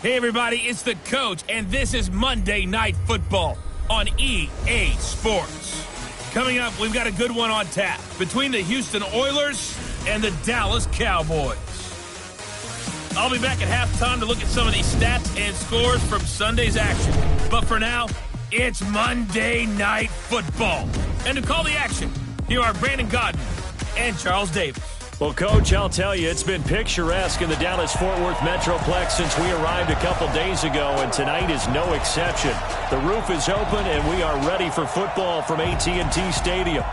Hey, everybody, it's the coach, and this is Monday Night Football on EA Sports. Coming up, we've got a good one on tap between the Houston Oilers and the Dallas Cowboys. I'll be back at halftime to look at some of these stats and scores from Sunday's action. But for now, it's Monday Night Football. And to call the action, here are Brandon Godden and Charles Davis. Well, Coach, I'll tell you, it's been picturesque in the Dallas-Fort Worth Metroplex since we arrived a couple days ago, and tonight is no exception. The roof is open, and we are ready for football from AT&T Stadium.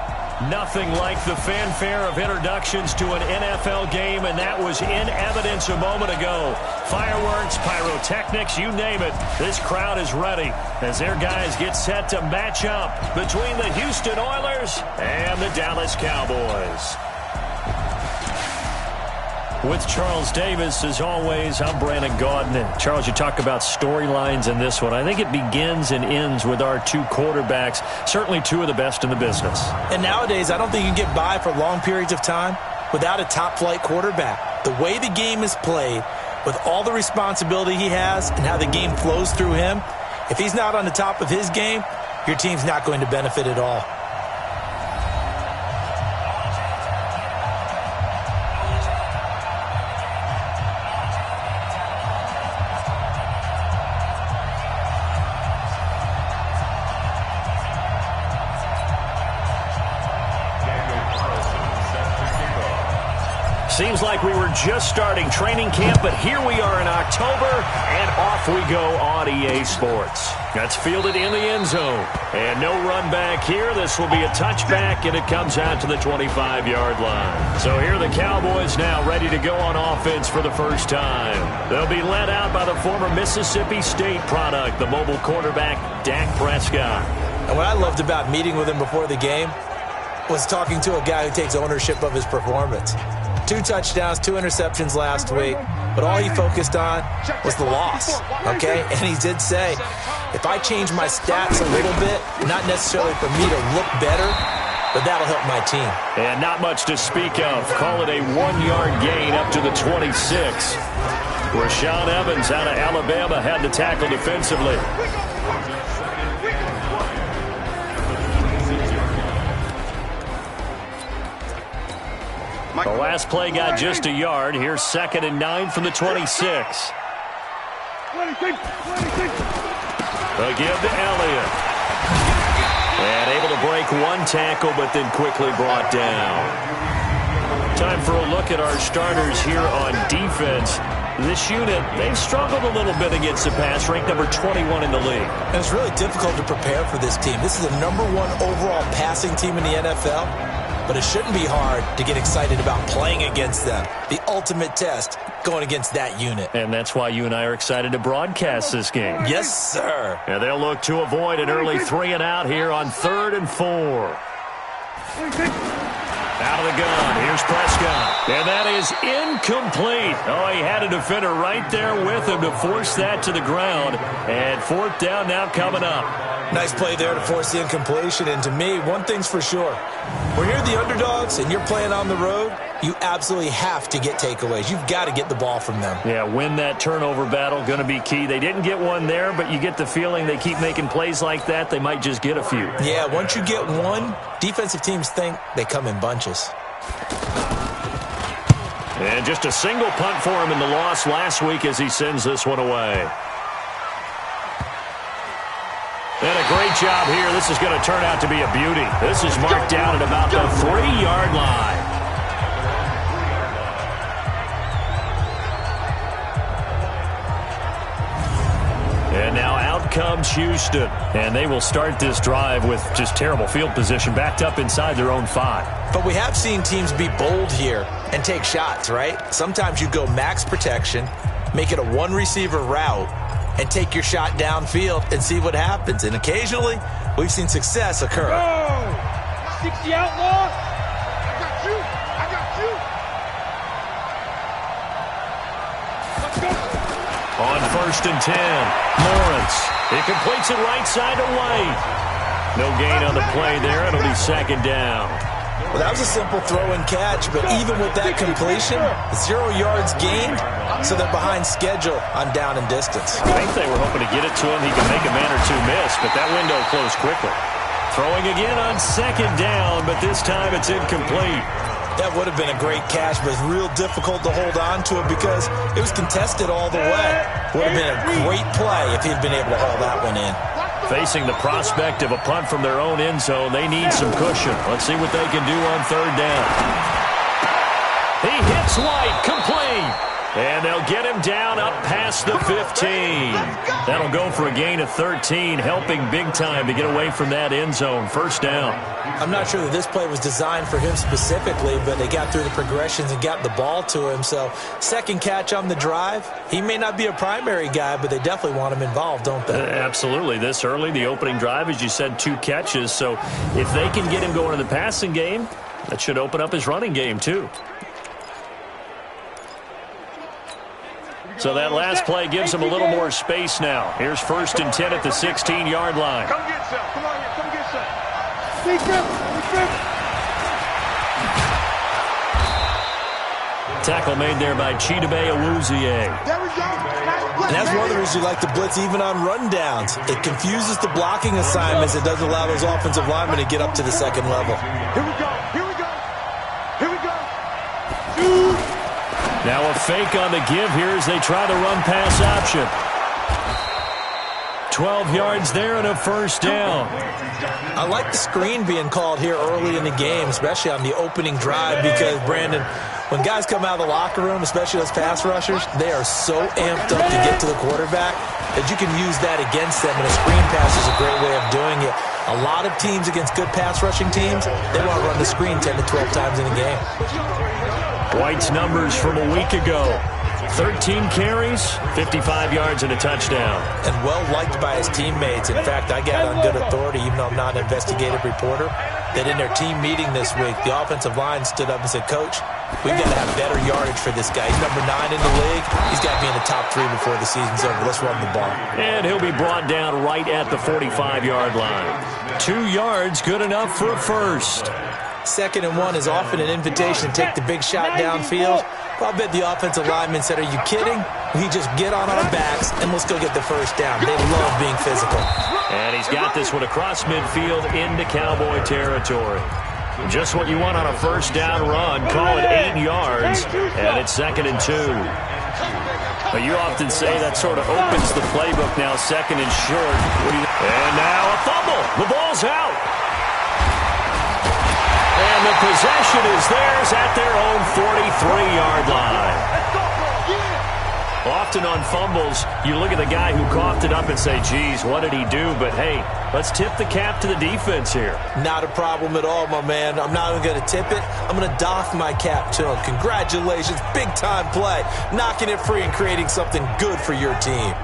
Nothing like the fanfare of introductions to an NFL game, and that was in evidence a moment ago. Fireworks, pyrotechnics, you name it. This crowd is ready as their guys get set to match up between the Houston Oilers and the Dallas Cowboys. With Charles Davis, as always, I'm Brandon Gaudin. And Charles, you talk about storylines in this one. I think it begins and ends with our two quarterbacks, certainly two of the best in the business. And nowadays, I don't think you can get by for long periods of time without a top-flight quarterback. The way the game is played, with all the responsibility he has and how the game flows through him, if he's not on the top of his game, your team's not going to benefit at all. Seems like we were just starting training camp, but here we are in October, and off we go on EA Sports. That's fielded in the end zone. And no run back here. This will be a touchback, and it comes out to the 25-yard line. So here are the Cowboys now ready to go on offense for the first time. They'll be led out by the former Mississippi State product, the mobile quarterback, Dak Prescott. And what I loved about meeting with him before the game was talking to a guy who takes ownership of his performance. 2 touchdowns, 2 interceptions last week, but all he focused on was the loss, okay? And he did say, if I change my stats a little bit, not necessarily for me to look better, but that'll help my team. And not much to speak of. Call it a 1-yard gain up to the 26. Rashaan Evans out of Alabama had the tackle defensively. The last play got just a yard. Here's 2nd and 9 from the 26. A give to Elliott. And able to break 1 tackle, but then quickly brought down. Time for a look at our starters here on defense. This unit, they've struggled a little bit against the pass, ranked number 21 in the league. And it's really difficult to prepare for this team. This is the number 1 overall passing team in the NFL. But it shouldn't be hard to get excited about playing against them. The ultimate test going against that unit. And that's why you and I are excited to broadcast this game. Yes, sir. And they'll look to avoid an early 3 and out here on 3rd and 4. Out of the gun. Here's Prescott. And that is incomplete. Oh, he had a defender right there with him to force that to the ground. And 4th down now coming up. Nice play there to force the incompletion. And to me, one thing's for sure. When you're the underdogs and you're playing on the road, you absolutely have to get takeaways. You've got to get the ball from them. Yeah, win that turnover battle, going to be key. They didn't get one there, but you get the feeling they keep making plays like that, they might just get a few. Yeah, once you get one, defensive teams think they come in bunches. And just a single punt for him in the loss last week as he sends this one away. And a great job here. This is going to turn out to be a beauty. This is marked down at about the 3-yard line. And now out comes Houston. And they will start this drive with just terrible field position, backed up inside their own 5. But we have seen teams be bold here and take shots, right? Sometimes you go max protection, make it a 1-receiver route, and take your shot downfield and see what happens. And occasionally, we've seen success occur. Go! 60 outlaw! I got you! I got you! Let's go! On 1st and 10, Lawrence. He completes it right side to White. No gain on the play there. It'll be 2nd down. Well, that was a simple throw and catch, but even with that completion, 0 yards gained, so they're behind schedule on down and distance. I think they were hoping to get it to him. He could make a man or two miss, but that window closed quickly. Throwing again on 2nd down, but this time it's incomplete. That would have been a great catch, but it's real difficult to hold on to it because it was contested all the way. Would have been a great play if he'd been able to haul that one in. Facing the prospect of a punt from their own end zone, they need some cushion. Let's see what they can do on 3rd down. He hits White, complete. And they'll get him down up past the 15. That'll go for a gain of 13, helping big time to get away from that end zone. 1st down. I'm not sure that this play was designed for him specifically, but they got through the progressions and got the ball to him. So 2nd catch on the drive. He may not be a primary guy, but they definitely want him involved, don't they? Absolutely. This early, the opening drive, as you said, 2 catches. So if they can get him going in the passing game, that should open up his running game too. So that last play gives him a little more space now. Here's 1st and 10 at the 16-yard line. Come get some. Come on here. Come get some. Big grip. Big grip. Tackle made there by Chidobe Awuzie. There we go. And that's one of the reasons you like to blitz even on rundowns. It confuses the blocking assignments. It doesn't allow those offensive linemen to get up to the 2nd level. Here we go. Here we go. Here we go. Now a fake on the give here as they try the run-pass option. 12 yards there and a 1st down. I like the screen being called here early in the game, especially on the opening drive, because, Brandon, when guys come out of the locker room, especially those pass rushers, they are so amped up to get to the quarterback that you can use that against them, and a screen pass is a great way of doing it. A lot of teams against good pass rushing teams, they want to run the screen 10 to 12 times in a game. White's numbers from a week ago. 13 carries, 55 yards, and a touchdown. And well-liked by his teammates. In fact, I got on good authority, even though I'm not an investigative reporter, that in their team meeting this week, the offensive line stood up and said, Coach, we've got to have better yardage for this guy. He's number 9 in the league. He's got to be in the top 3 before the season's over. Let's run the ball. And he'll be brought down right at the 45-yard line. 2 yards, good enough for a 1st. 2nd and 1 is often an invitation to take the big shot downfield. But I bet the offensive lineman said, are you kidding? We just get on our backs and let's go get the 1st down. They love being physical. And he's got this one across midfield into Cowboy territory. Just what you want on a 1st down run. Call it 8 yards, and it's 2nd and 2. But you often say that sort of opens the playbook now, 2nd and short. And now a fumble. The ball's out. And the possession is theirs at their own 43-yard line. Often on fumbles, you look at the guy who coughed it up and say, geez, what did he do? But, hey, let's tip the cap to the defense here. Not a problem at all, my man. I'm not even going to tip it. I'm going to doff my cap to him. Congratulations. Big-time play. Knocking it free and creating something good for your team.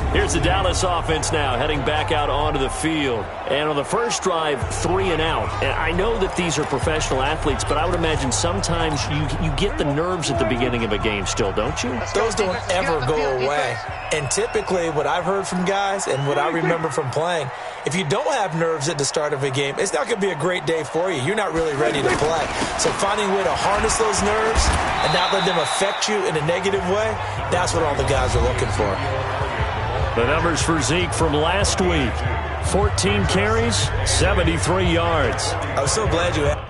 Here's the Dallas offense now, heading back out onto the field. And on the first drive, 3 and out. And I know that these are professional athletes, but I would imagine sometimes you get the nerves at the beginning of a game still, don't you? Those don't ever go away. And typically, what I've heard from guys and what I remember from playing, if you don't have nerves at the start of a game, it's not going to be a great day for you. You're not really ready to play. So finding a way to harness those nerves and not let them affect you in a negative way, that's what all the guys are looking for. The numbers for Zeke from last week. 14 carries, 73 yards. I was so glad you had.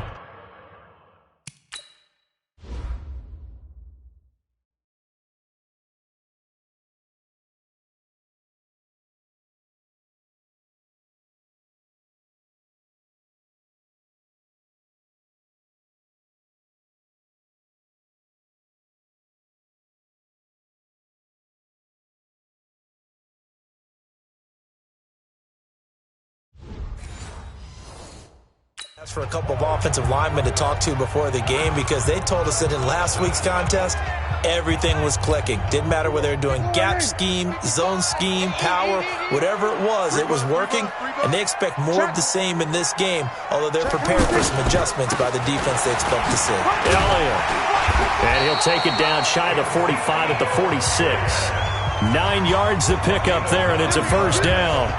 For a couple of offensive linemen to talk to before the game, because they told us that in last week's contest, everything was clicking. Didn't matter whether they were doing gap scheme, zone scheme, power, whatever it was working, and they expect more of the same in this game, although they're prepared for some adjustments by the defense they expect to see. Elliott. And he'll take it down shy of the 45 at the 46. 9 yards to pick up there, and it's a 1st down.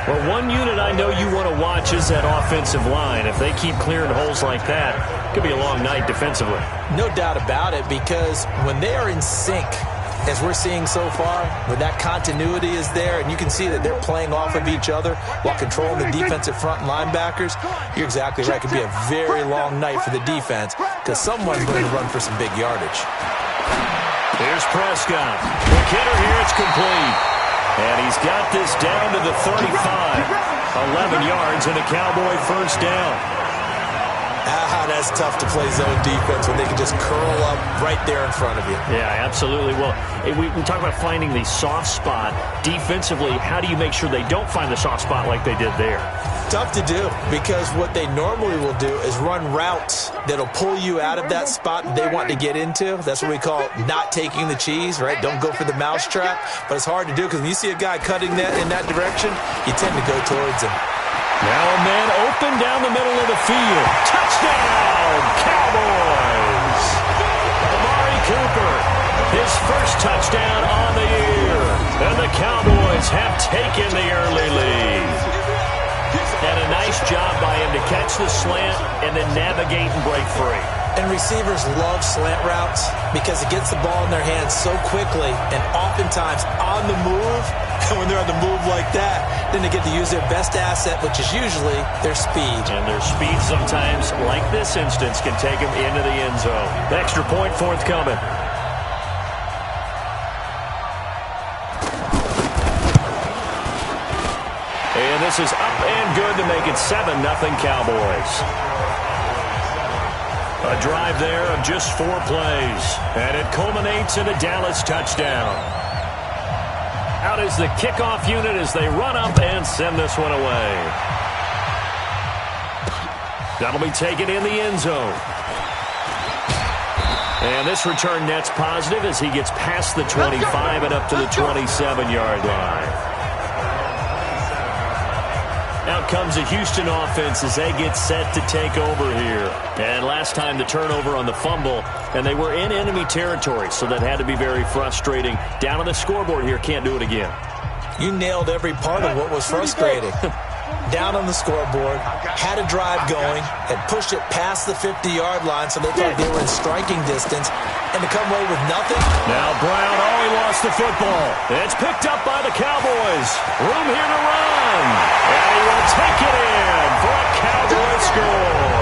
Well, one unit I know you want to watch is that offensive line. If they keep clearing holes like that, it could be a long night defensively. No doubt about it, because when they are in sync, as we're seeing so far, when that continuity is there, and you can see that they're playing off of each other while controlling the defensive front linebackers, you're exactly right. It could be a very long night for the defense because someone's going to run for some big yardage. Here's Prescott. Quick hitter here. It's complete. And he's got this down to the 35. 11 yards and a Cowboy first down. That's tough to play zone defense when they can just curl up right there in front of you. Yeah, absolutely. Well, we talk about finding the soft spot. Defensively, how do you make sure they don't find the soft spot like they did there? Tough to do, because what they normally will do is run routes that'll pull you out of that spot that they want to get into. That's what we call not taking the cheese, right? Don't go for the mousetrap. But it's hard to do because when you see a guy cutting that in that direction, you tend to go towards him. Now a man open down the middle of the field. Touchdown, Cowboys! Amari Cooper, his first touchdown on the year. And the Cowboys have taken the early lead. And a nice job by him to catch the slant and then navigate and break free. And receivers love slant routes because it gets the ball in their hands so quickly and oftentimes on the move. And when they're on the move like that, then they get to use their best asset, which is usually their speed. And their speed sometimes, like this instance, can take them into the end zone. The extra point forthcoming. And this is up and good to make it 7-0 Cowboys. A drive there of just 4 plays. And it culminates in a Dallas touchdown. Out is the kickoff unit as they run up and send this one away. That'll be taken in the end zone. And this return net's positive as he gets past the 25 and up to the 27-yard line. Out comes the Houston offense as they get set to take over here. And last time the turnover on the fumble, and they were in enemy territory, so that had to be very frustrating. Down on the scoreboard here, can't do it again. You nailed every part of what was frustrating. Down on the scoreboard, had a drive going, had pushed it past the 50-yard line, so they thought they were in striking distance, and to come away with nothing. Now Brown, he lost the football. It's picked up by the Cowboys. Room here to run. And he will take it in for a Cowboy score.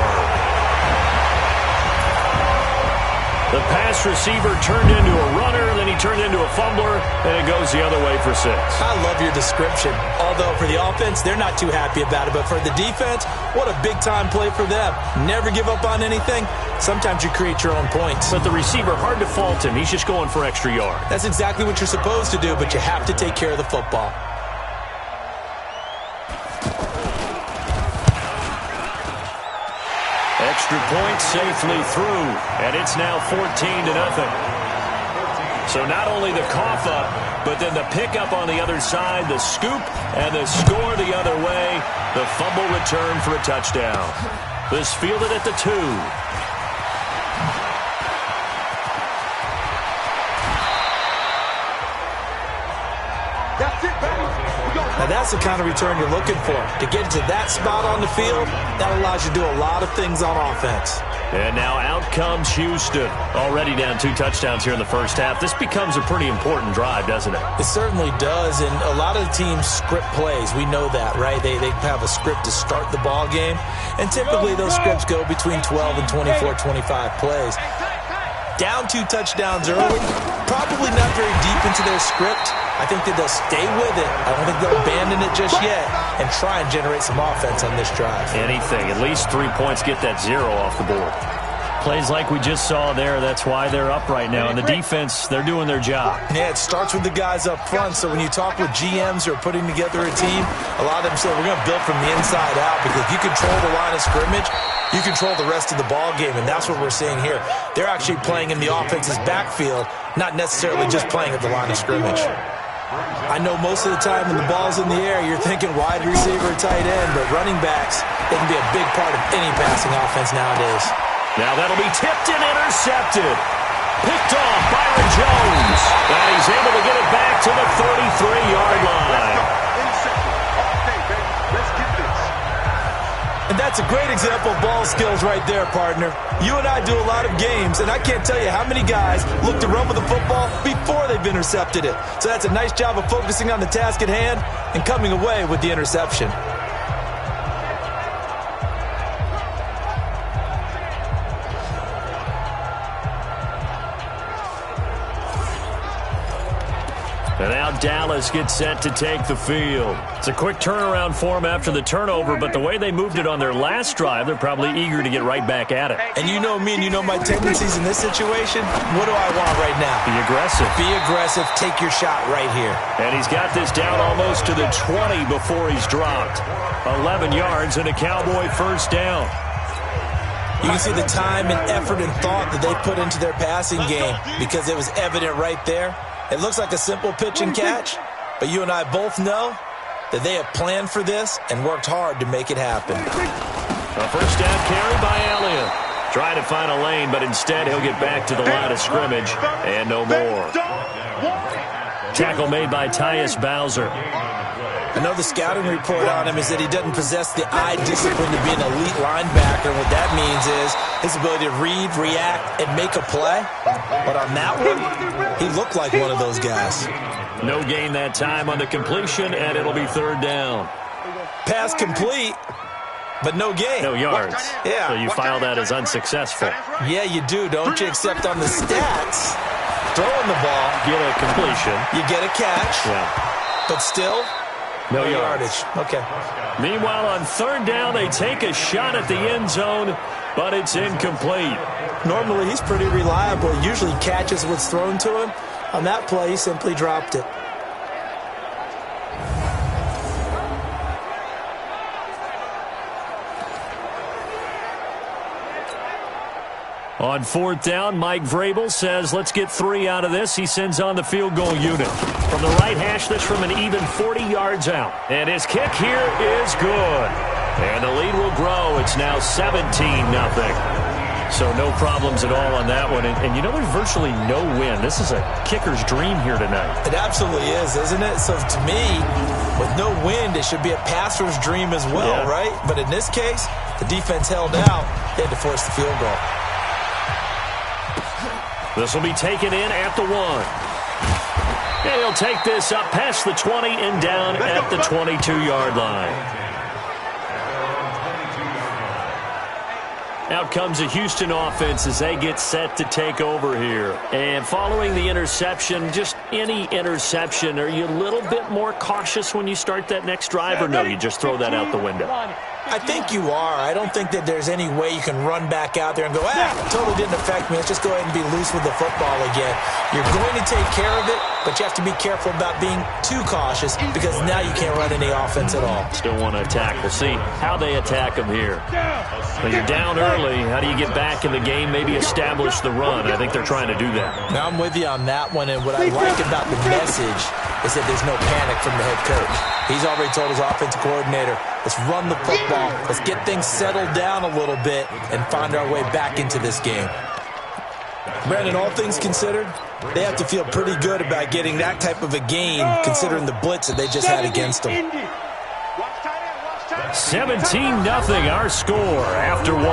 The pass receiver turned into a runner, then he turned into a fumbler, and it goes the other way for 6. I love your description. Although for the offense, they're not too happy about it. But for the defense, what a big-time play for them. Never give up on anything. Sometimes you create your own points. But the receiver, hard to fault him. He's just going for extra yard. That's exactly what you're supposed to do, but you have to take care of the football. Extra point safely through, and it's now 14-0. So not only the cough up, but then the pickup on the other side, the scoop, and the score the other way. The fumble return for a touchdown. This fielded at the 2. That's it, baby. Now that's the kind of return you're looking for. To get to that spot on the field, that allows you to do a lot of things on offense. And now out comes Houston. Already down 2 touchdowns here in the first half. This becomes a pretty important drive, doesn't it? It certainly does, and a lot of the teams script plays. We know that, right? They have a script to start the ball game, and typically those scripts go between 12 and 24, 25 plays. Down 2 touchdowns early, probably not very deep into their script. I think that they'll stay with it. I don't think they'll abandon it just yet and try and generate some offense on this drive. Anything. At least 3 points, get that 0 off the board. Plays like we just saw there, that's why they're up right now. And the defense, they're doing their job. Yeah, it starts with the guys up front. So when you talk with GMs who are putting together a team, a lot of them say we're going to build from the inside out, because if you control the line of scrimmage, you control the rest of the ball game, and that's what we're seeing here. They're actually playing in the offense's backfield, not necessarily just playing at the line of scrimmage. I know most of the time when the ball's in the air, you're thinking wide receiver, tight end, but running backs, they can be a big part of any passing offense nowadays. Now that'll be tipped and intercepted. Picked off Byron Jones. And he's able to get it back to the 33-yard line. That's a great example of ball skills right there, partner. You and I do a lot of games, and I can't tell you how many guys look to run with the football before they've intercepted it. So that's a nice job of focusing on the task at hand and coming away with the interception. And now Dallas gets set to take the field. It's a quick turnaround for them after the turnover, but the way they moved it on their last drive, they're probably eager to get right back at it. And you know me and you know my tendencies in this situation. What do I want right now? Be aggressive. Be aggressive. Take your shot right here. And he's got this down almost to the 20 before he's dropped. 11 yards and a Cowboy first down. You can see the time and effort and thought that they put into their passing game because it was evident right there. It looks like a simple pitch and catch, but you and I both know that they have planned for this and worked hard to make it happen. A first down carry by Elliott. Trying to find a lane, but instead he'll get back to the line of scrimmage and no more. Tackle made by Tyus Bowser. I know the scouting report on him is that he doesn't possess the eye discipline to be an elite linebacker. What that means is his ability to read, react, and make a play. But on that one, he looked like one of those guys. No gain that time on the completion, and it'll be third down. Pass complete, but no gain. No yards. Yeah. So you file that as unsuccessful. Yeah, you do, don't you? Except on the stats, throwing the ball, Get a completion. you get a catch, Yeah. but still, No yardage. Okay. Meanwhile, on third down, they take a shot at the end zone, but it's incomplete. Normally, he's pretty reliable. He usually catches what's thrown to him. On that play, he simply dropped it. On fourth down, Mike Vrabel says, let's get 3 out of this. He sends on the field goal unit. From the right hash, this from an even 40 yards out. And his kick here is good. And the lead will grow. It's now 17-0. So no problems at all on that one. And you know, there's virtually no win. This is a kicker's dream here tonight. It absolutely is, isn't it? So to me, with no wind, it should be a passer's dream as well, right? But in this case, the defense held out. They had to force the field goal. This will be taken in at the 1. And he'll take this up past the 20 and down at the 22-yard line. Out comes the Houston offense as they get set to take over here. And following the interception, just any interception, are you a little bit more cautious when you start that next drive, or no, you just throw that out the window? I think you are. I don't think that there's any way you can run back out there and go, totally didn't affect me. Let's just go ahead and be loose with the football again. You're going to take care of it, but you have to be careful about being too cautious because now you can't run any offense at all. Still want to attack. We'll see how they attack them here. When you're down early, how do you get back in the game, maybe establish the run? I think they're trying to do that. Now I'm with you on that one, and what I like about the message is that there's no panic from the head coach. He's already told his offensive coordinator, let's run the football, let's get things settled down a little bit and find our way back into this game. Brandon, all things considered, they have to feel pretty good about getting that type of a game considering the blitz that they just had against them. 17-0 our score after 1.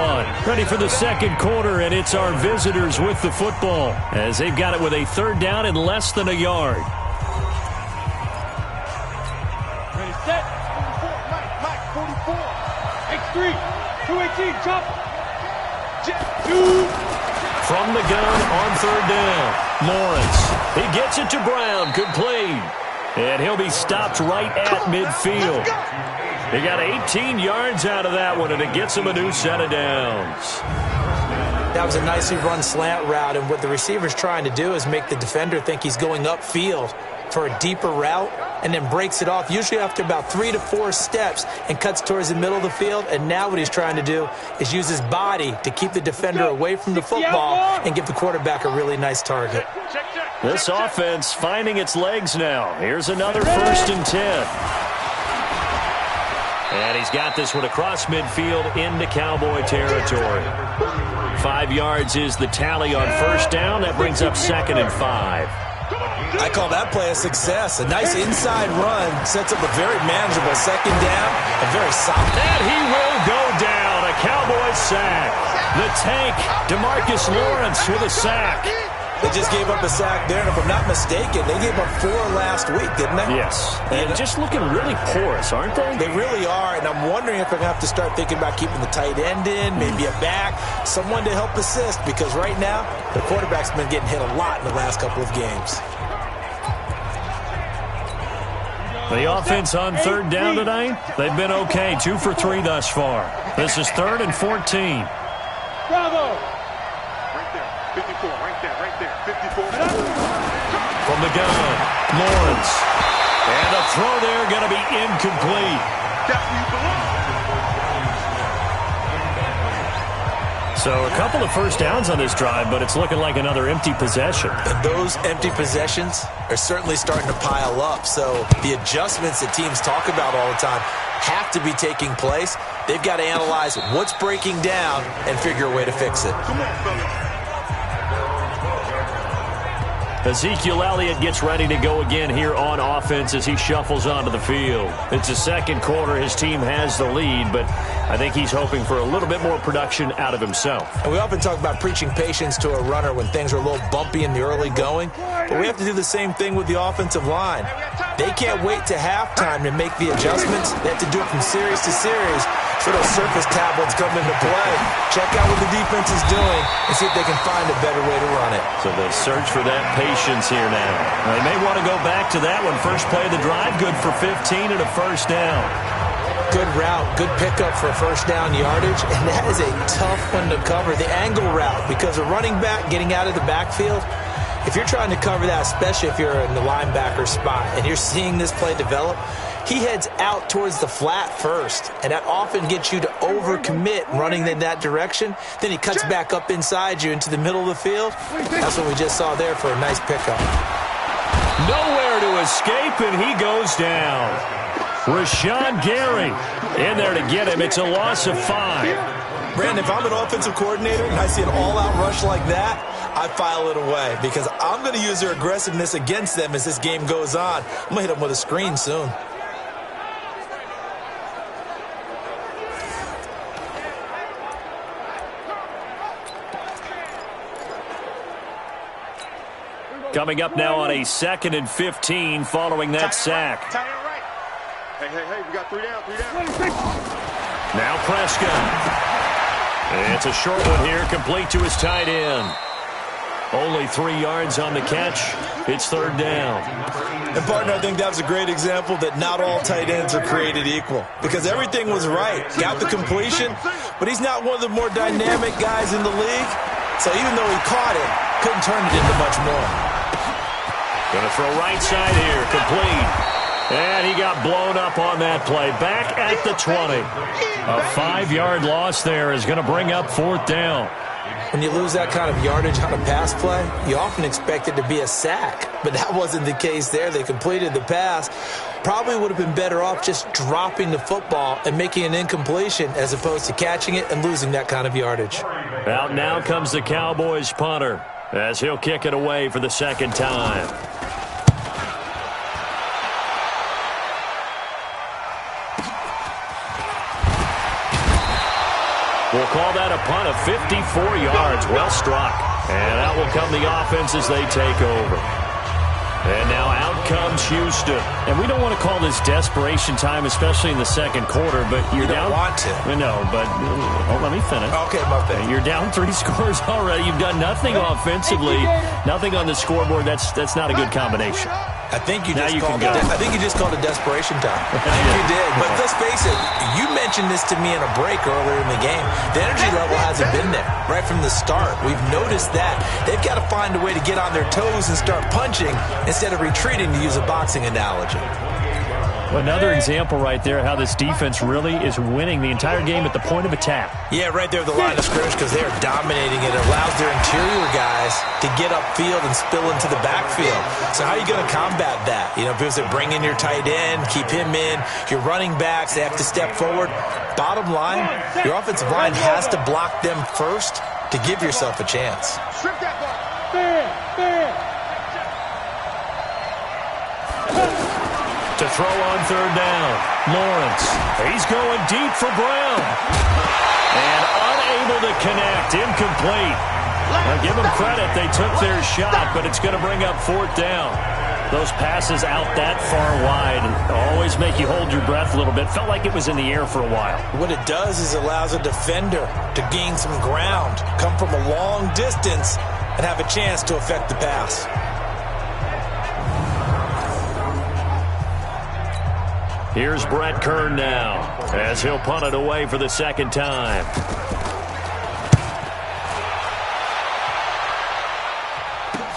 Ready for the second quarter, and it's our visitors with the football as they've got it with a third down and less than a yard. Ready, set. 44, Mike, 44. X3, 218, chop. Jet 2. From the gun on third down, Lawrence. He gets it to Brown, complete. And he'll be stopped right at midfield. He got 18 yards out of that one, and it gets him a new set of downs. That was a nicely run slant route, and what the receiver's trying to do is make the defender think he's going upfield for a deeper route and then breaks it off, usually after about 3 to 4 steps, and cuts towards the middle of the field. And now what he's trying to do is use his body to keep the defender away from the football and give the quarterback a really nice target. This offense finding its legs now. Here's another 1st and 10. And he's got this one across midfield into Cowboy territory. 5 yards is the tally on first down. That brings up 2nd and 5. I call that play a success. A nice inside run sets up a very manageable second down, a very solid. And he will go down. Cowboys sack. The tank, DeMarcus Lawrence with a sack. They just gave up a sack there, and if I'm not mistaken, they gave up 4 last week, didn't they? Yes, and just looking really porous, aren't they? They really are, and I'm wondering if they're going to have to start thinking about keeping the tight end in, maybe a back, someone to help assist, because right now, the quarterback's been getting hit a lot in the last couple of games. The offense on third down tonight, they've been okay, 2 for 3 thus far. This is 3rd and 14. Bravo! 54, right there, 54. From the gun, Lawrence. And a throw there going to be incomplete. That's where you belong. So a couple of first downs on this drive, but it's looking like another empty possession. And those empty possessions are certainly starting to pile up. So the adjustments that teams talk about all the time have to be taking place. They've got to analyze what's breaking down and figure a way to fix it. Come on, fellas. Ezekiel Elliott gets ready to go again here on offense as he shuffles onto the field. It's the second quarter. His team has the lead, but I think he's hoping for a little bit more production out of himself. And we often talk about preaching patience to a runner when things are a little bumpy in the early going, but we have to do the same thing with the offensive line. They can't wait to halftime to make the adjustments. They have to do it from series to series so those surface tablets come into play. Check out what the defense is doing and see if they can find a better way to run it. So the search for that patience here now. They may want to go back to that one. First play of the drive, good for 15 and a first down. Good route, good pickup for first down yardage, and that is a tough one to cover. The angle route, because a running back getting out of the backfield, if you're trying to cover that, especially if you're in the linebacker spot and you're seeing this play develop, he heads out towards the flat first, and that often gets you to overcommit running in that direction. Then he cuts back up inside you into the middle of the field. That's what we just saw there for a nice pickup. Nowhere to escape, and he goes down. Rashawn Gary in there to get him. It's a loss of 5. Brandon, if I'm an offensive coordinator and I see an all-out rush like that, I file it away because I'm going to use their aggressiveness against them as this game goes on. I'm going to hit them with a screen soon. Coming up now on a 2nd and 15 following that sack. Tight end right. Hey, we got 3 down. Now Prescott. It's a short one here, complete to his tight end. Only 3 yards on the catch. It's 3rd down. And, partner, I think that was a great example that not all tight ends are created equal because everything was right. Got the completion, but he's not one of the more dynamic guys in the league. So even though he caught it, couldn't turn it into much more. Gonna throw right side here, complete. And he got blown up on that play. Back at the 20. A 5-yard loss there is going to bring up 4th down. When you lose that kind of yardage on a pass play, you often expect it to be a sack. But that wasn't the case there. They completed the pass. Probably would have been better off just dropping the football and making an incompletion as opposed to catching it and losing that kind of yardage. Out now comes the Cowboys punter as he'll kick it away for the 2nd time. We'll call that a punt of 54 yards. Well struck. And out will come the offense as they take over. And now out comes Houston. And we don't want to call this desperation time, especially in the 2nd quarter, but you're down. You don't want to. No, but let me finish. Okay, my bad. You're down 3 scores already. You've done nothing offensively, nothing on the scoreboard. That's not a good combination. I think you just called it desperation time. I think you did. But let's face it, you mentioned this to me in a break earlier in the game. The energy level hasn't been there right from the start. We've noticed that. They've got to find a way to get on their toes and start punching instead of retreating, to use a boxing analogy. Another example right there how this defense really is winning the entire game at the point of attack. Yeah, right there at the line of scrimmage because they are dominating it. It allows their interior guys to get upfield and spill into the backfield. So how are you going to combat that? You know, because they bring in your tight end, keep him in. Your running backs, they have to step forward. Bottom line, your offensive line has to block them first to give yourself a chance. Strip that ball. To throw on 3rd down, Lawrence. He's going deep for Brown. And Unable to connect. Incomplete. Now give them credit. They took their shot, but it's going to bring up 4th down. Those passes out that far wide always make you hold your breath a little bit. Felt like it was in the air for a while. What it does is allows a defender to gain some ground, come from a long distance, and have a chance to affect the pass. Here's Brett Kern now as he'll punt it away for the 2nd time.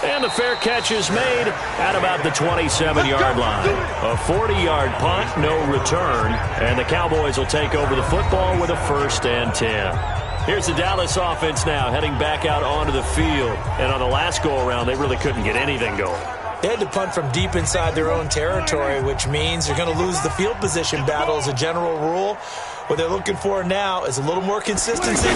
And the fair catch is made at about the 27-yard line. A 40-yard punt, no return. And the Cowboys will take over the football with a 1st and 10. Here's the Dallas offense now heading back out onto the field. And on the last go-around, they really couldn't get anything going. They had to punt from deep inside their own territory, which means they're going to lose the field position battle as a general rule. What they're looking for now is a little more consistency,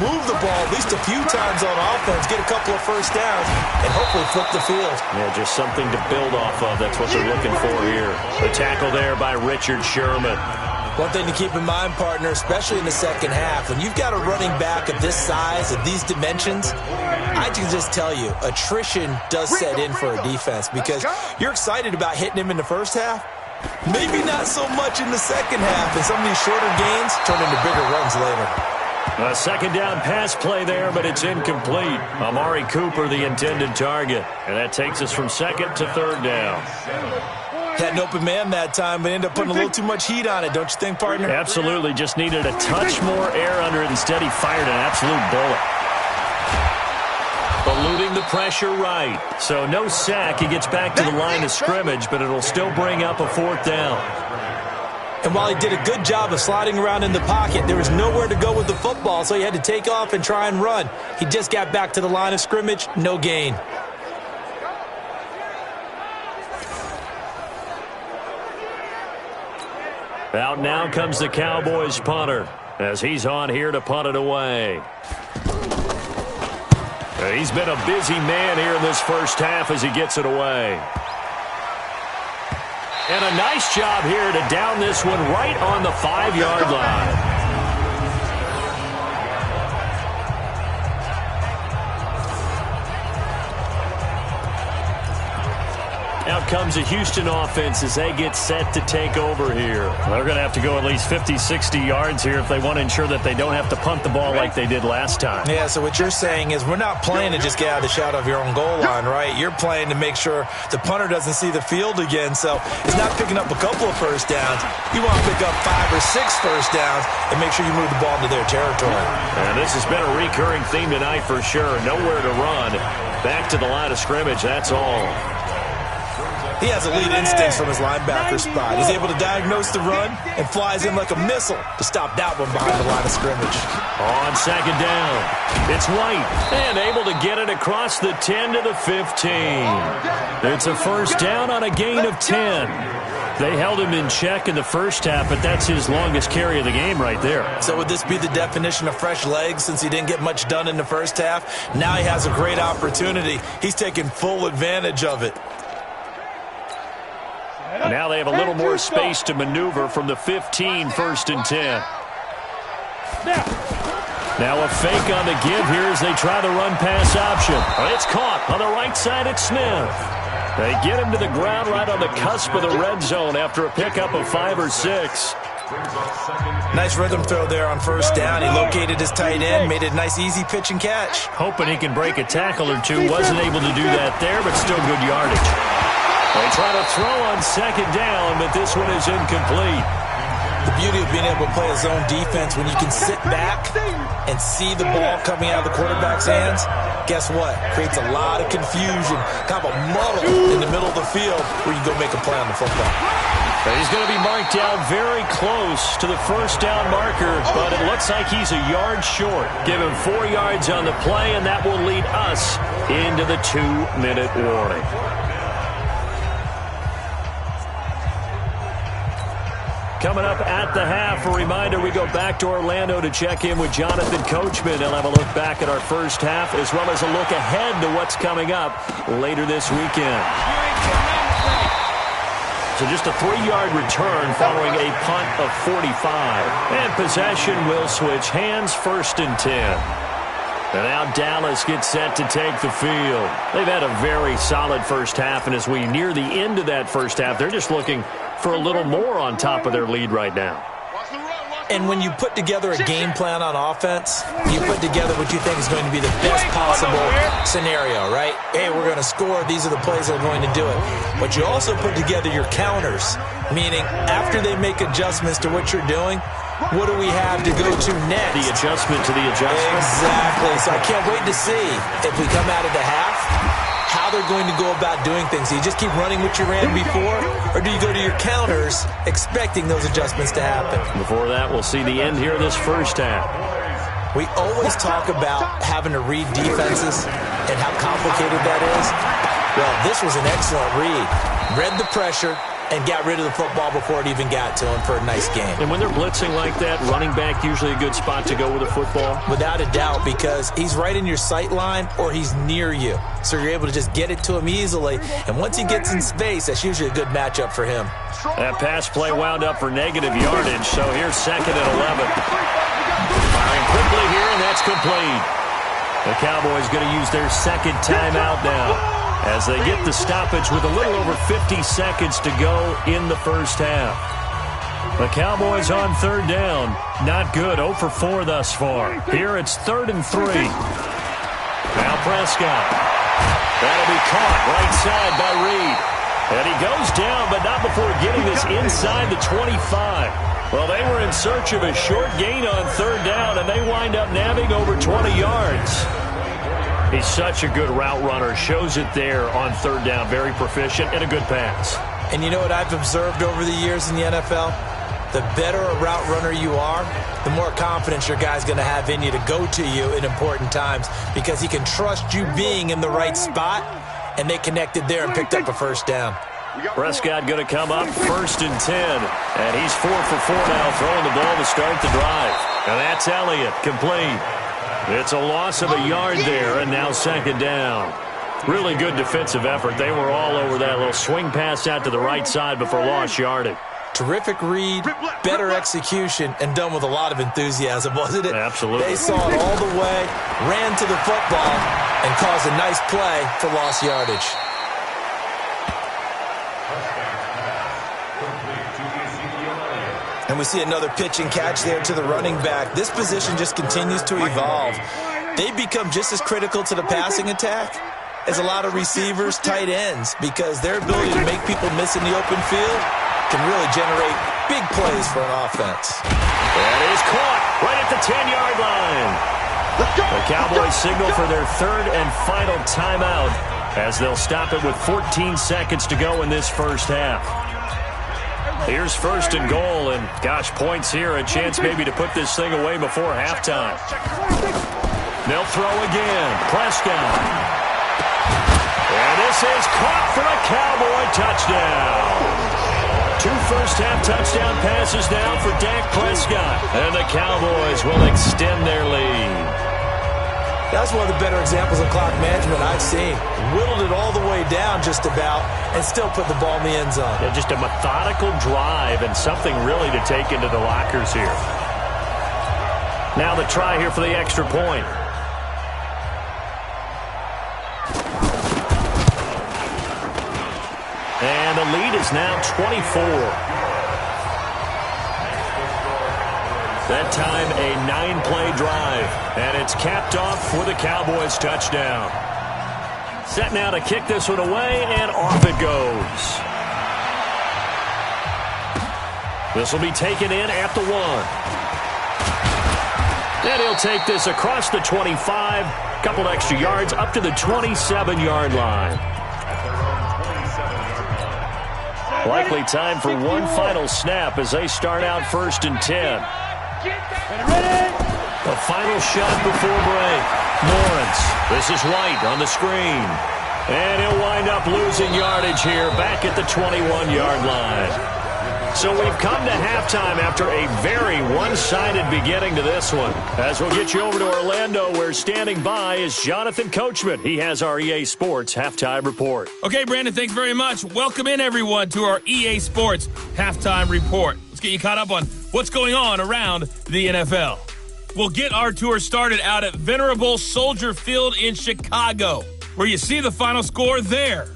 move the ball at least a few times on offense, get a couple of 1st downs, and hopefully flip the field. Yeah, just something to build off of. That's what they're looking for here. The tackle there by Richard Sherman. One thing to keep in mind, partner, especially in the 2nd half, when you've got a running back of this size, of these dimensions, I can just tell you, attrition does set in for a defense because you're excited about hitting him in the 1st half. Maybe not so much in the 2nd half, and some of these shorter gains turn into bigger runs later. A 2nd down pass play there, but it's incomplete. Amari Cooper, the intended target. And that takes us from 2nd to 3rd down. Had an open man that time, but ended up putting a little too much heat on it, don't you think, partner? Absolutely. Just needed a touch more air under it. Instead, he fired an absolute bullet. Eluding the pressure right. So no sack. He gets back to the line of scrimmage, but it'll still bring up a 4th down. And while he did a good job of sliding around in the pocket, there was nowhere to go with the football, so he had to take off and try and run. He just got back to the line of scrimmage, no gain. Out now comes the Cowboys punter as he's on here to punt it away. He's been a busy man here in this 1st half as he gets it away. And a nice job here to down this one right on the 5-yard line. Out comes a Houston offense as they get set to take over here. They're going to have to go at least 50, 60 yards here if they want to ensure that they don't have to punt the ball like they did last time. Yeah, so what you're saying is we're not playing to just get out of the shadow of your own goal line, right? You're playing to make sure the punter doesn't see the field again. So it's not picking up a couple of 1st downs. You want to pick up 5 or 6 1st downs and make sure you move the ball into their territory. And this has been a recurring theme tonight for sure. Nowhere to run. Back to the line of scrimmage, that's all. He has elite instincts from his linebacker spot. He's able to diagnose the run and flies in like a missile to stop that one behind the line of scrimmage. On 2nd down, it's White, and able to get it across the 10 to the 15. It's a 1st down on a gain of 10. They held him in check in the 1st half, but that's his longest carry of the game right there. So would this be the definition of fresh legs since he didn't get much done in the 1st half? Now he has a great opportunity. He's taking full advantage of it. Now they have a little more space to maneuver from the 15, 1st and 10. Now a fake on the give here as they try the run-pass option. It's caught on the right side at Smith. They get him to the ground right on the cusp of the red zone after a pickup of 5 or 6. Nice rhythm throw there on 1st down. He located his tight end, made it a nice easy pitch and catch. Hoping he can break a tackle or two. Wasn't able to do that there, but still good yardage. They try to throw on 2nd down, but this one is incomplete. The beauty of being able to play a zone defense when you can sit back and see the ball coming out of the quarterback's hands, guess what? Creates a lot of confusion, kind of a muddle in the middle of the field where you go make a play on the football. He's going to be marked down very close to the 1st down marker, but it looks like he's a yard short. Give him 4 yards on the play, and that will lead us into the 2-minute warning. Coming up at the half, a reminder, we go back to Orlando to check in with Jonathan Coachman. He'll have a look back at our 1st half as well as a look ahead to what's coming up later this weekend. So just a 3-yard return following a punt of 45. And possession will switch hands, 1st and 10. And now Dallas gets set to take the field. They've had a very solid first half, and as we near the end of that first half, they're just looking for a little more on top of their lead right now. And when you put together a game plan on offense, you put together what you think is going to be the best possible scenario, right? Hey, we're going to score. These are the plays that are going to do it. But you also put together your counters, meaning after they make adjustments to what you're doing, what do we have to go to next? The adjustment to the adjustment. Exactly. So I can't wait to see if we come out of the half, how they're going to go about doing things. Do you just keep running what you ran before, or do you go to your counters expecting those adjustments to happen? Before that, we'll see the end here of this first half. We always talk about having to read defenses and how complicated that is. Well, this was an excellent read. Read the pressure and got rid of the football before it even got to him for a nice game. And when they're blitzing like that, running back usually a good spot to go with a football? Without a doubt, because he's right in your sight line or he's near you. So you're able to just get it to him easily. And once he gets in space, that's usually a good matchup for him. That pass play wound up for negative yardage, so here's 2nd and 11. Firing quickly here, and that's complete. The Cowboys going to use their 2nd timeout now, as they get the stoppage with a little over 50 seconds to go in the first half. The Cowboys on 3rd down. Not good. 0 for 4 thus far. Here it's 3rd and 3. Now Prescott. That'll be caught right side by Reed. And he goes down, but not before getting this inside the 25. Well, they were in search of a short gain on 3rd down, and they wind up nabbing over 20 yards. He's such a good route runner. Shows it there on 3rd down. Very proficient and a good pass. And you know what I've observed over the years in the NFL? The better a route runner you are, the more confidence your guy's going to have in you to go to you in important times, because he can trust you being in the right spot, and they connected there and picked up a 1st down. Prescott going to come up 1st and 10. And he's 4 for 4 now, throwing the ball to start the drive. And that's Elliott, complete. It's a loss of a yard there, and now 2nd down. Really good defensive effort. They were all over that little swing pass out to the right side before lost yardage. Terrific read, better execution, and done with a lot of enthusiasm, wasn't it? Absolutely. They saw it all the way, ran to the football, and caused a nice play for lost yardage. And we see another pitch and catch there to the running back. This position just continues to evolve. They become just as critical to the passing attack as a lot of receivers, tight ends, because their ability to make people miss in the open field can really generate big plays for an offense. That is caught right at the 10-yard line. The Cowboys signal for their 3rd and final timeout, as they'll stop it with 14 seconds to go in this first half. Here's 1st and goal, and gosh, points here, a chance maybe to put this thing away before halftime. They'll throw again. Prescott. And this is caught for a Cowboy touchdown. 2 first-half touchdown passes now for Dak Prescott, and the Cowboys will extend their lead. That's one of the better examples of clock management I've seen. Whittled it all the way down just about and still put the ball in the end zone. Yeah, just a methodical drive and something really to take into the lockers here. Now the try here for the extra point. And the lead is now 24. That time a 9-play drive, and it's capped off for the Cowboys touchdown. Set now to kick this one away, and off it goes. This will be taken in at the 1. And he'll take this across the 25, couple extra yards up to the 27-yard line. Likely time for one final snap as they start out 1st and 10. The final shot before break. Lawrence. This is White on the screen. And he'll wind up losing yardage here back at the 21-yard line. So we've come to halftime after a very one-sided beginning to this one. As we'll get you over to Orlando, where standing by is Jonathan Coachman. He has our EA Sports Halftime Report. Okay, Brandon, thanks very much. Welcome in, everyone, to our EA Sports Halftime Report. Let's get you caught up on what's going on around the NFL. We'll get our tour started out at Venerable Soldier Field in Chicago, where you see the final score there.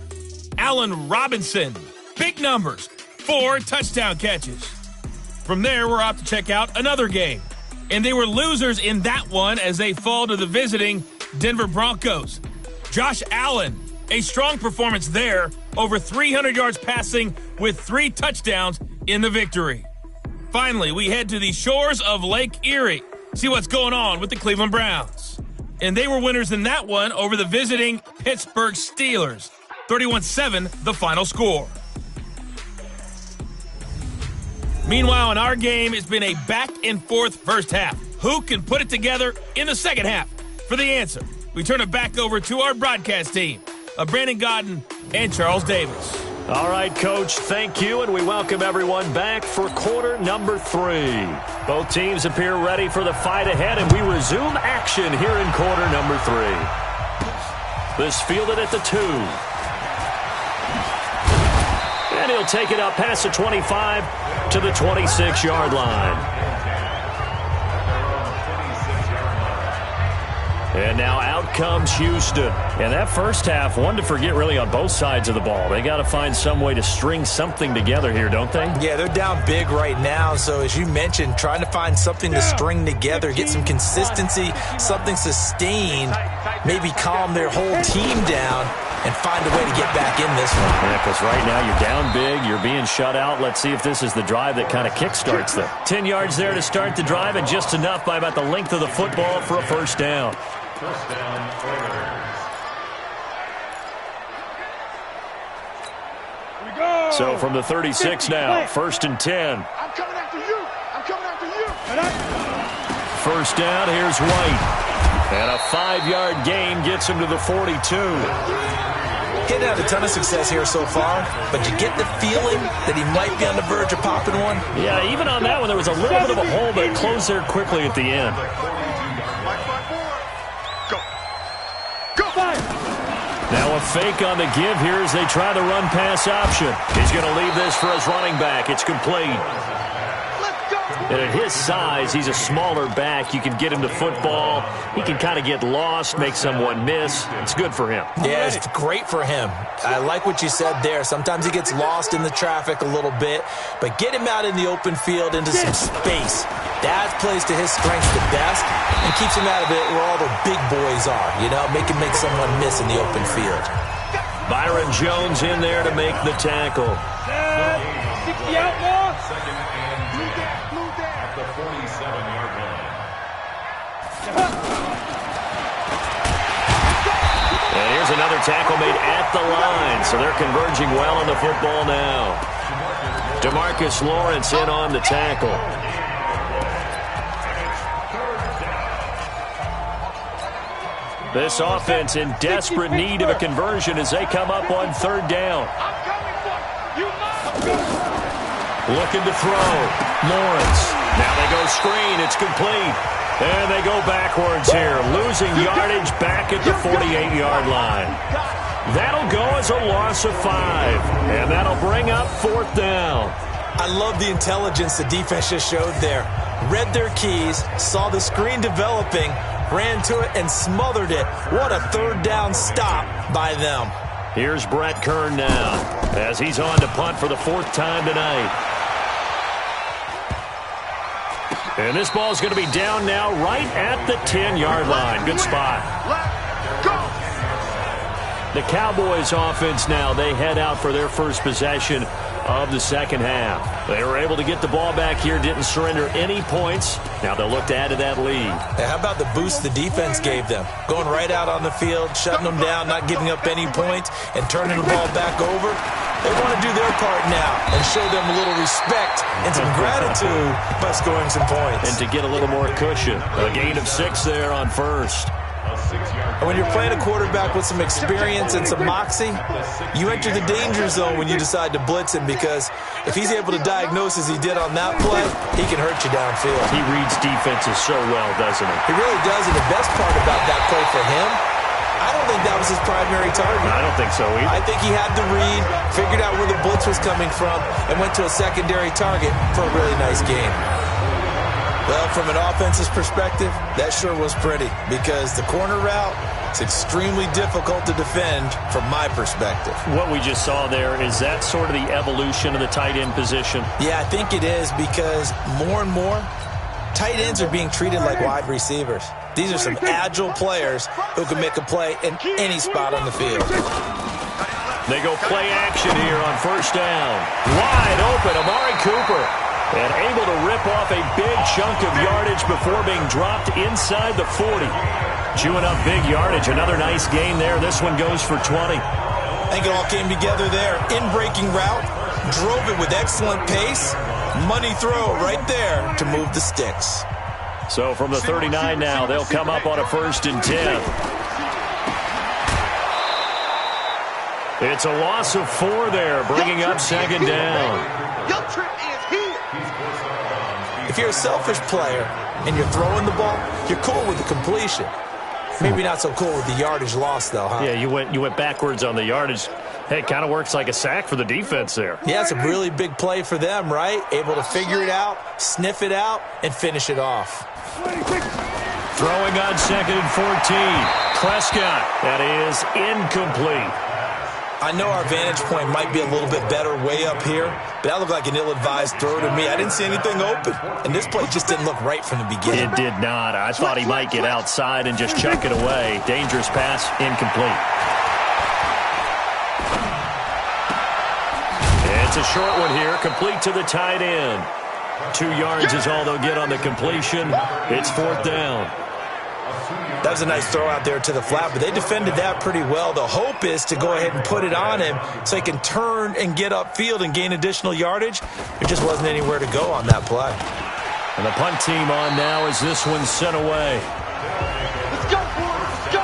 Allen Robinson, big numbers, 4 touchdown catches. From there, we're off to check out another game. And they were losers in that one as they fall to the visiting Denver Broncos. Josh Allen, a strong performance there, over 300 yards passing with 3 touchdowns in the victory. Finally, we head to the shores of Lake Erie, see what's going on with the Cleveland Browns. And they were winners in that one over the visiting Pittsburgh Steelers. 31-7, the final score. Meanwhile, in our game, it's been a back-and-forth first half. Who can put it together in the second half? For the answer, we turn it back over to our broadcast team of Brandon Godden and Charles Davis. All right, Coach, thank you, and we welcome everyone back for quarter number 3. Both teams appear ready for the fight ahead, and we resume action here in quarter number 3. This fielded at the 2. And he'll take it up past the 25 to the 26-yard line. And now out comes Houston. And that first half, one to forget really on both sides of the ball. They got to find some way to string something together here, don't they? Yeah, they're down big right now. So as you mentioned, trying to find something to string together, get some consistency, something sustained, maybe calm their whole team down and find a way to get back in this one. Yeah, because right now you're down big, you're being shut out. Let's see if this is the drive that kind of kickstarts them. 10 yards there to start the drive, and just enough by about the length of the football for a first down. First down, So from the 36 now, 1st and 10. I'm coming after you. I'm coming after you. First down, here's White. And a 5-yard gain gets him to the 42. He'd had a ton of success here so far, but you get the feeling that he might be on the verge of popping one. Yeah, even on that one, there was a little bit of a hole, but it closed there quickly at the end. Now a fake on the give here as they try the run-pass option. He's going to leave this for his running back. It's complete. And at his size, he's a smaller back. You can get him to football. He can kind of get lost, make someone miss. It's good for him. Yeah, it's great for him. I like what you said there. Sometimes he gets lost in the traffic a little bit, but get him out in the open field into some space. That plays to his strengths the best and keeps him out of it where all the big boys are, you know, make him make someone miss in the open field. Byron Jones in there to make the tackle. 60 outlaw. Second and 2 at the 47-yard line. And here's another tackle made at the line, so they're converging well on the football now. DeMarcus Lawrence in on the tackle. This offense in desperate need of a conversion as they come up on 3rd down. Looking to throw. Lawrence. Now they go screen. It's complete. And they go backwards here. Losing yardage back at the 48-yard line. That'll go as a loss of 5. And that'll bring up 4th down. I love the intelligence the defense just showed there. Read their keys, saw the screen developing, ran to it and smothered it. What a 3rd down stop by them. Here's Brett Kern now as he's on to punt for the 4th time tonight. And this ball is going to be down now right at the 10-yard line. Good spot. The Cowboys offense now, they head out for their first possession of the second half. They were able to get the ball back here, didn't surrender any points. Now they'll look to add to that lead. Hey, how about the boost the defense gave them? Going right out on the field, shutting them down, not giving up any points, and turning the ball back over. They want to do their part now and show them a little respect and some gratitude by scoring some points. And to get a little more cushion. A gain of 6 there on 1st. And when you're playing a quarterback with some experience and some moxie, you enter the danger zone when you decide to blitz him, because if he's able to diagnose as he did on that play, he can hurt you downfield. He reads defenses so well, doesn't he? He really does, and the best part about that play for him, I don't think that was his primary target. I don't think so either. I think he had the read, figured out where the blitz was coming from, and went to a secondary target for a really nice game. Well, from an offense's perspective, that sure was pretty, because the corner route is extremely difficult to defend from my perspective. What we just saw there, is that sort of the evolution of the tight end position? Yeah, I think it is, because more and more, tight ends are being treated like wide receivers. These are some agile players who can make a play in any spot on the field. They go play action here on first down. Wide open, Amari Cooper. And able to rip off a big chunk of yardage before being dropped inside the 40. Chewing up big yardage. Another nice gain there. This one goes for 20. I think it all came together there. In-breaking route. Drove it with excellent pace. Money throw right there to move the sticks. So from the 39 now, they'll come up on a 1st and 10. It's a loss of 4 there, bringing up 2nd down. Your trip is here. If you're a selfish player and you're throwing the ball, you're cool with the completion. Maybe not so cool with the yardage loss, though, huh? Yeah, you went backwards on the yardage. Hey, it kind of works like a sack for the defense there. Yeah, it's a really big play for them, right? Able to figure it out, sniff it out, and finish it off. Throwing on 2nd and 14. Prescott. That is incomplete. I know our vantage point might be a little bit better way up here, but that looked like an ill-advised throw to me. I didn't see anything open, and this play just didn't look right from the beginning. It did not. I thought he might get outside and just chuck it away. Dangerous pass, incomplete. It's a short one here, complete to the tight end. 2 yards is all they'll get on the completion. It's 4th down. That was a nice throw out there to the flat, but they defended that pretty well. The hope is to go ahead and put it on him so he can turn and get upfield and gain additional yardage. There just wasn't anywhere to go on that play. And the punt team on now as this one's sent away. Let's go, boys. Let's go.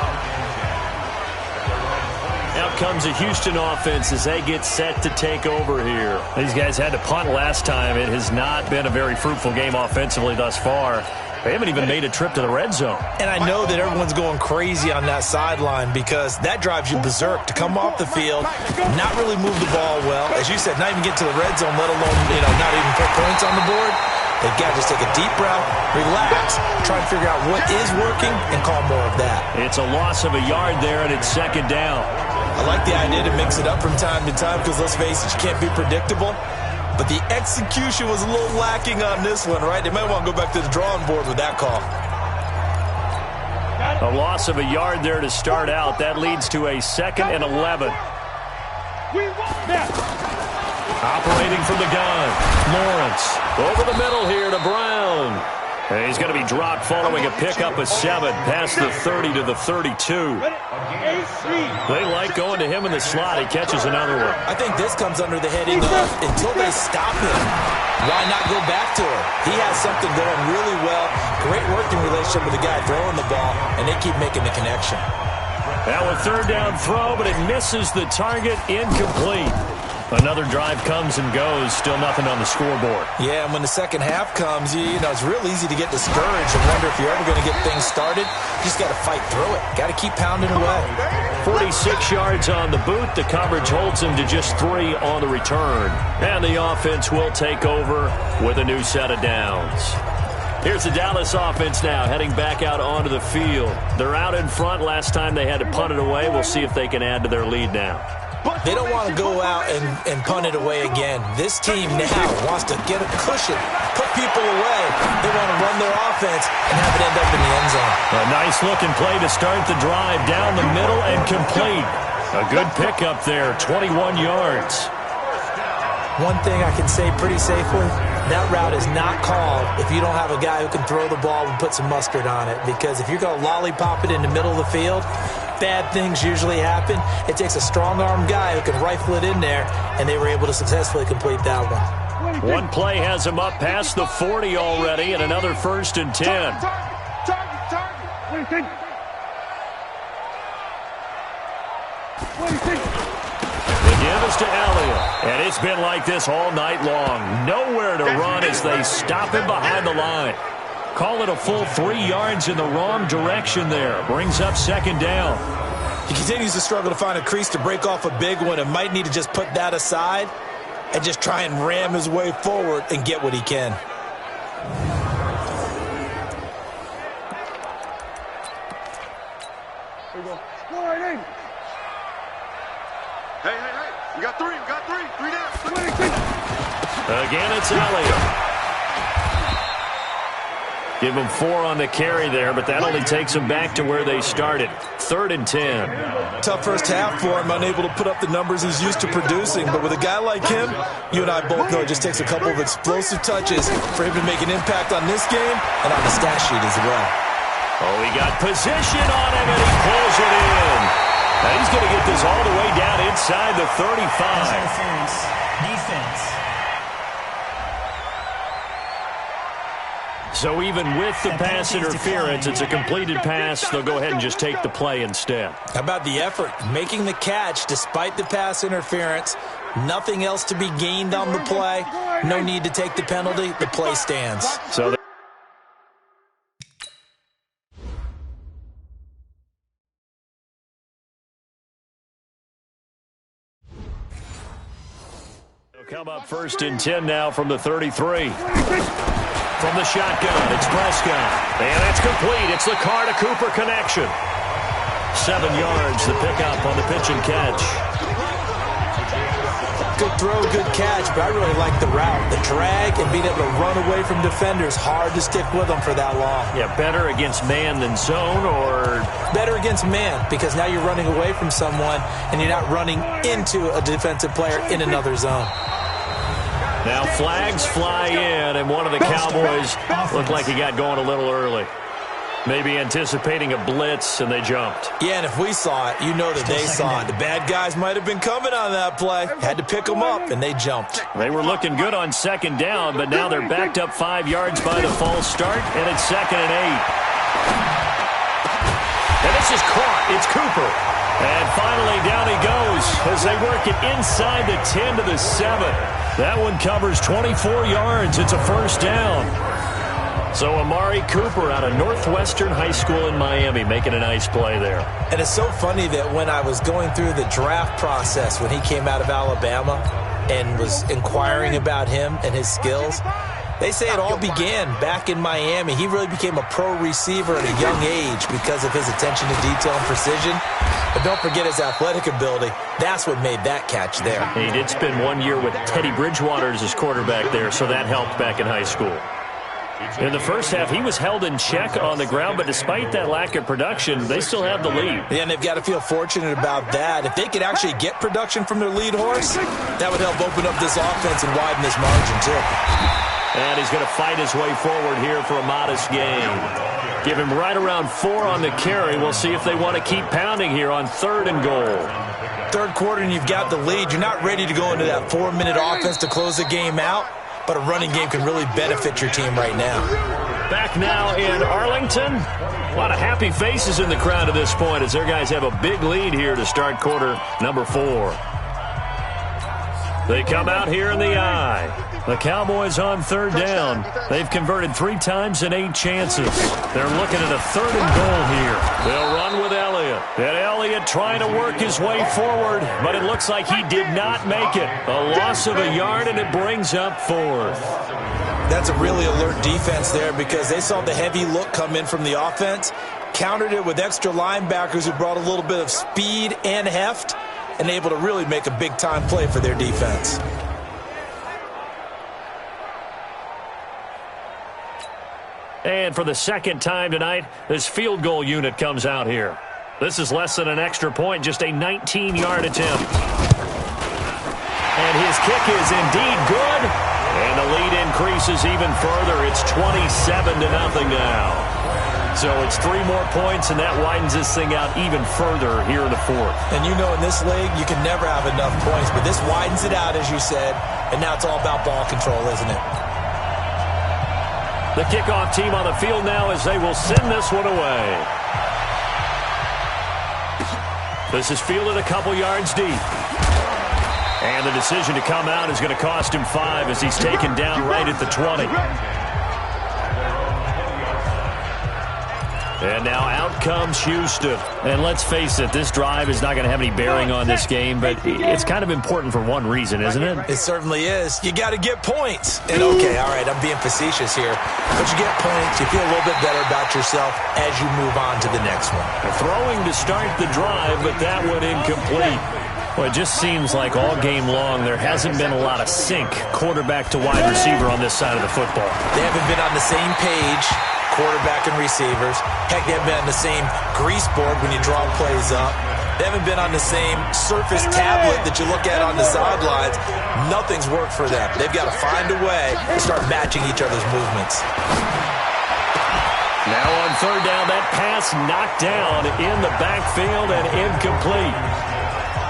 Out comes a Houston offense as they get set to take over here. These guys had to punt last time. It has not been a very fruitful game offensively thus far. They haven't even made a trip to the red zone. And I know that everyone's going crazy on that sideline because that drives you berserk to come off the field, not really move the ball well. As you said, not even get to the red zone, let alone, not even put points on the board. They've got to just take a deep breath, relax, try and figure out what is working, and call more of that. It's a loss of a yard there, and it's 2nd down. I like the idea to mix it up from time to time because, let's face it, you can't be predictable. But the execution was a little lacking on this one, right? They might want to go back to the drawing board with that call. A loss of a yard there to start out. That leads to a 2nd and 11. Operating from the gun. Lawrence over the middle here to Brown. And he's going to be dropped following a pickup of 7 past the 30 to the 32. They like going to him in the slot. He catches another one. I think this comes under the heading of until they stop him, why not go back to him? He has something going really well. Great working relationship with the guy throwing the ball, and they keep making the connection. Now a 3rd down throw, but it misses the target, incomplete. Another drive comes and goes, still nothing on the scoreboard. Yeah, and when the second half comes, it's real easy to get discouraged and wonder if you're ever going to get things started. You just got to fight through it. Got to keep pounding away. 46 yards on the boot. The coverage holds him to just 3 on the return. And the offense will take over with a new set of downs. Here's the Dallas offense now, heading back out onto the field. They're out in front. Last time they had to punt it away. We'll see if they can add to their lead now. They don't want to go out and punt it away again. This team now wants to get a cushion, put people away. They want to run their offense and have it end up in the end zone. A nice-looking play to start the drive down the middle and complete. A good pickup there, 21 yards. One thing I can say pretty safely, that route is not called if you don't have a guy who can throw the ball and put some mustard on it. Because if you're going to lollipop it in the middle of the field, bad things usually happen. It takes a strong-armed guy who can rifle it in there, and they were able to successfully complete that one. One play has him up past the 40 already, and another 1st and 10. The give is to Elliott. And it's been like this all night long. Nowhere to run as they stop him behind the line. Call it a full 3 yards in the wrong direction there. Brings up second down. He continues to struggle to find a crease to break off a big one and might need to just put that aside and just try and ram his way forward and get what he can. Here we go. Hey. We got three. Three down. Again, it's Elliott. Give him 4 on the carry there, but that only takes them back to where they started. 3rd and 10. Tough first half for him, unable to put up the numbers he's used to producing. But with a guy like him, you and I both know it just takes a couple of explosive touches for him to make an impact on this game and on the stat sheet as well. Oh, he got position on him, and he pulls it in. Now he's going to get this all the way down inside the 35. Defense. So even with the pass interference, it's a completed pass. They'll go ahead and just take the play instead. How about the effort? Making the catch despite the pass interference. Nothing else to be gained on the play. No need to take the penalty. The play stands. So they'll come up 1st and 10 now from the 33. From the shotgun, it's Prescott. And that's complete. It's the Carr to Cooper connection. 7 yards, the pickup on the pitch and catch. Good throw, good catch, but I really like the route. The drag and being able to run away from defenders. Hard to stick with them for that long. Yeah, better against man than zone, or? Better against man, because now you're running away from someone and you're not running into a defensive player in another zone. Now flags fly in, and one of the Cowboys looked like he got going a little early. Maybe anticipating a blitz, and they jumped. Yeah, and if we saw it, you know that they saw it. The bad guys might have been coming on that play. Had to pick them up, and they jumped. They were looking good on 2nd down, but now they're backed up 5 yards by the false start, and it's 2nd and 8. And this is caught. It's Cooper. And finally down he goes as they work it inside the 10 to the 7. That one covers 24 yards. It's a 1st down. So Amari Cooper out of Northwestern High School in Miami making a nice play there. And it's so funny that when I was going through the draft process when he came out of Alabama and was inquiring about him and his skills, they say it all began back in Miami. He really became a pro receiver at a young age because of his attention to detail and precision. But don't forget his athletic ability. That's what made that catch there. He did spend 1 year with Teddy Bridgewater as his quarterback there, so that helped back in high school. In the first half, he was held in check on the ground, but despite that lack of production, they still have the lead. Yeah, and they've got to feel fortunate about that. If they could actually get production from their lead horse, that would help open up this offense and widen this margin, too. And he's going to fight his way forward here for a modest gain. Give him right around 4 on the carry. We'll see if they want to keep pounding here on 3rd and goal. 3rd quarter and you've got the lead. You're not ready to go into that 4-minute offense to close the game out, but a running game can really benefit your team right now. Back now in Arlington. A lot of happy faces in the crowd at this point as their guys have a big lead here to start quarter number 4. They come out here in the eye. The Cowboys on 3rd down. They've converted 3 times in 8 chances. They're looking at a 3rd and goal here. They'll run with Elliott. And Elliott trying to work his way forward, but it looks like he did not make it. A loss of a yard, and it brings up 4th. That's a really alert defense there because they saw the heavy look come in from the offense, countered it with extra linebackers who brought a little bit of speed and heft, and able to really make a big-time play for their defense. And for the 2nd time tonight, this field goal unit comes out here. This is less than an extra point, just a 19-yard attempt. And his kick is indeed good. And the lead increases even further. It's 27-0 now. So it's 3 more points, and that widens this thing out even further here in the 4th. And you know in this league, you can never have enough points, but this widens it out, as you said, and now it's all about ball control, isn't it? The kickoff team on the field now as they will send this one away. This is fielded a couple yards deep. And the decision to come out is going to cost him 5 as he's taken down right at the 20. And now out comes Houston. And let's face it, this drive is not going to have any bearing on this game, but it's kind of important for one reason, isn't it? It certainly is. You got to get points. And okay, all right, I'm being facetious here, but you get points, you feel a little bit better about yourself as you move on to the next one. Throwing to start the drive, but that one incomplete. Well, it just seems like all game long there hasn't been a lot of sync quarterback to wide receiver on this side of the football. They haven't been on the same page, quarterback and receivers. Heck, they haven't been on the same grease board when you draw plays up. They haven't been on the same surface tablet that you look at on the sidelines. Nothing's worked for them. They've got to find a way to start matching each other's movements. Now on third down, that pass knocked down in the backfield and incomplete.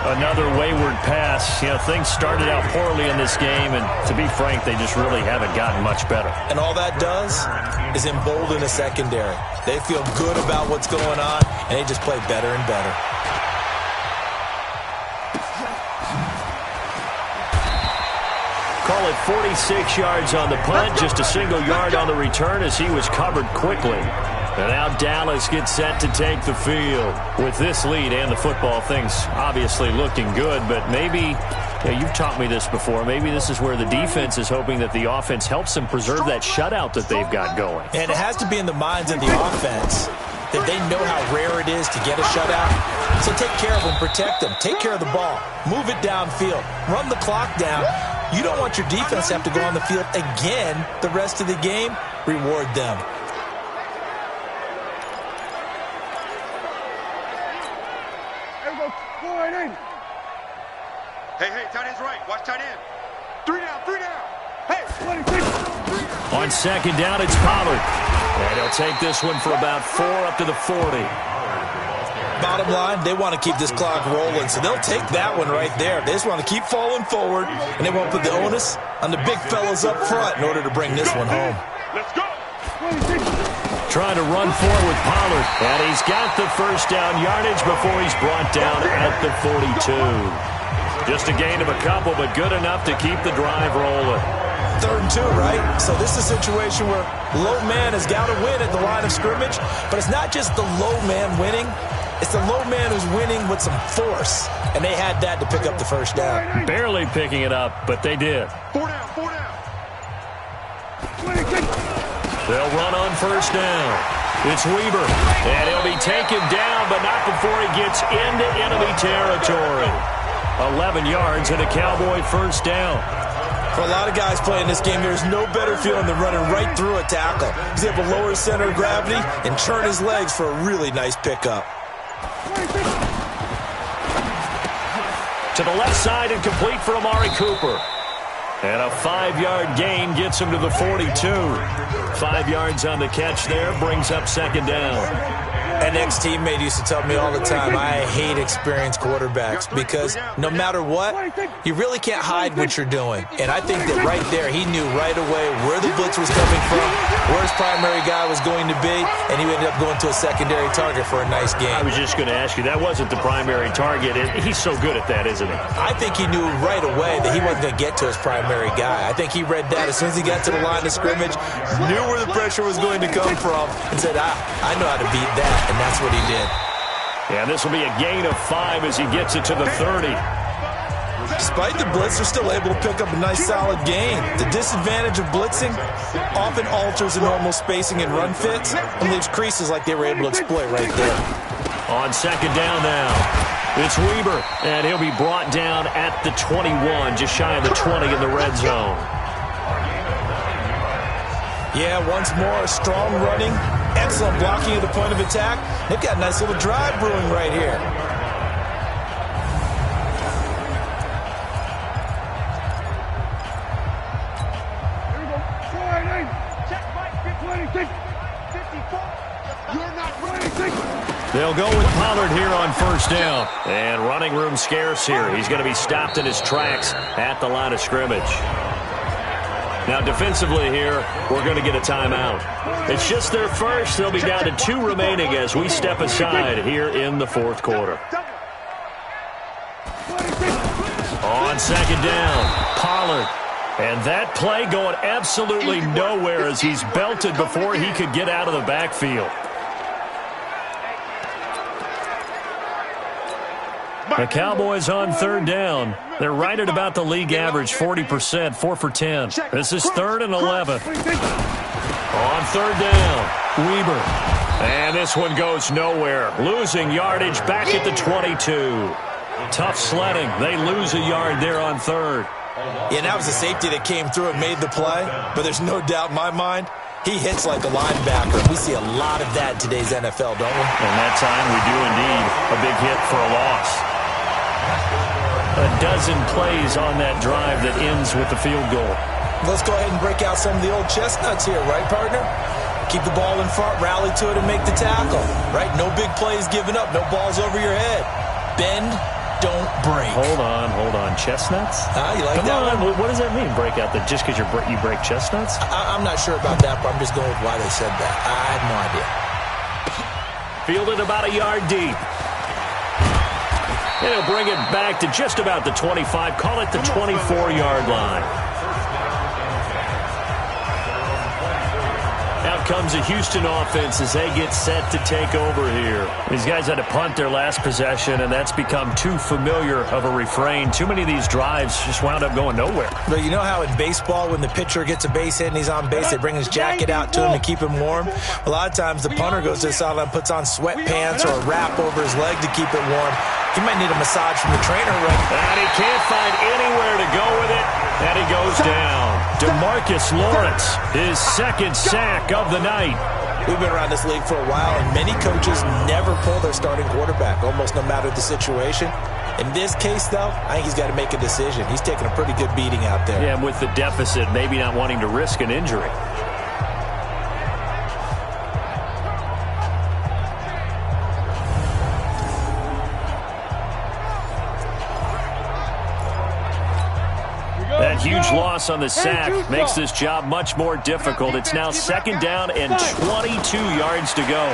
Another wayward pass. You know, things started out poorly in this game, and to be frank, they just really haven't gotten much better. And all that does is embolden a secondary. They feel good about what's going on, and they just play better and better. Call it 46 yards on the punt, just a single yard on the return as he was covered quickly. And now Dallas gets set to take the field. With this lead and the football, things obviously looking good, but maybe, you've taught me this before, maybe this is where the defense is hoping that the offense helps them preserve that shutout that they've got going. And it has to be in the minds of the offense that they know how rare it is to get a shutout. So take care of them, protect them, take care of the ball, move it downfield, run the clock down. You don't want your defense to have to go on the field again the rest of the game. Reward them. Hey, tight end's right. Watch tight end. 3 down, 3 down. Hey, 3 On second down, it's Pollard. And he'll take this one for about 4 up to the 40. Bottom line, they want to keep this clock rolling, so they'll take that one right there. They just want to keep falling forward, and they won't put the onus on the big fellas up front in order to bring this one home. Let's go. Trying to run forward with Pollard, and he's got the first down yardage before he's brought down at the 42. Just a gain of a couple, but good enough to keep the drive rolling. 3rd and 2, right? So this is a situation where low man has got to win at the line of scrimmage, but it's not just the low man winning. It's the low man who's winning with some force, and they had that to pick up the first down. Barely picking it up, but they did. 4 down, 4 down. They'll run on first down. It's Weber, and he'll be taken down, but not before he gets into enemy territory. 11 yards and a Cowboy first down. For a lot of guys playing this game, there's no better feeling than running right through a tackle. He's able to lower his center of gravity and turn his legs for a really nice pickup. To the left side and complete for Amari Cooper. And a 5-yard gain gets him to the 42. 5 yards on the catch there, brings up second down. An ex-teammate used to tell me all the time, I hate experienced quarterbacks because no matter what, you really can't hide what you're doing. And I think that right there, he knew right away where the blitz was coming from, where his primary guy was going to be, and he ended up going to a secondary target for a nice game. I was just going to ask you, that wasn't the primary target. He's so good at that, isn't he? I think he knew right away that he wasn't going to get to his primary guy. I think he read that as soon as he got to the line of scrimmage, knew where the pressure was going to come from, and said, I know how to beat that. And that's what he did. Yeah, this will be a gain of 5 as he gets it to the 30. Despite the blitz, they're still able to pick up a nice solid gain. The disadvantage of blitzing often alters the normal spacing and run fits and leaves creases like they were able to exploit right there. On second down now, it's Weber, and he'll be brought down at the 21, just shy of the 20 in the red zone. Yeah, once more, strong running, excellent blocking at the point of attack. They've got a nice little drive brewing right here. They'll go with Pollard here on first down. And running room scarce here. He's going to be stopped in his tracks at the line of scrimmage. Now, defensively here, we're going to get a timeout. It's just their first. They'll be down to 2 remaining as we step aside here in the fourth quarter. on second down. Pollard. And that play going absolutely nowhere as he's belted before he could get out of the backfield. The Cowboys on third down. They're right at about the league average, 40%, 4 for 10. This is 3rd and 11. On third down, Weber. And this one goes nowhere. Losing yardage back at the 22. Tough sledding. They lose a yard there on third. Yeah, that was a safety that came through and made the play. But there's no doubt in my mind, he hits like a linebacker. We see a lot of that in today's NFL, don't we? And that time we do indeed. A big hit for a loss. A dozen plays on that drive that ends with the field goal. Let's go ahead and break out some of the old chestnuts here, right, partner? Keep the ball in front, rally to it, and make the tackle, right? No big plays given up, no balls over your head. Bend, don't break. Hold on. Chestnuts? You like that one? What does that mean, break out? Just because you break chestnuts? I'm not sure about that, but I'm just going with why they said that. I have no idea. Fielded about a yard deep. And he'll bring it back to just about the 25. Call it the 24-yard line. Out comes the Houston offense as they get set to take over here. These guys had to punt their last possession, and that's become too familiar of a refrain. Too many of these drives just wound up going nowhere. But you know how in baseball, when the pitcher gets a base hit and he's on base, they bring his jacket out to him to keep him warm? A lot of times the punter goes to the sideline, puts on sweatpants or a wrap over his leg to keep it warm. He might need a massage from the trainer, right? And he can't find anywhere to go with it, and he goes down. DeMarcus Lawrence, his second sack of the night. We've been around this league for a while, and many coaches never pull their starting quarterback, almost no matter the situation. In this case, though, I think he's got to make a decision. He's taking a pretty good beating out there. Yeah, and with the deficit, maybe not wanting to risk an injury. That huge loss on the sack makes this job much more difficult. It's now second down and 22 yards to go.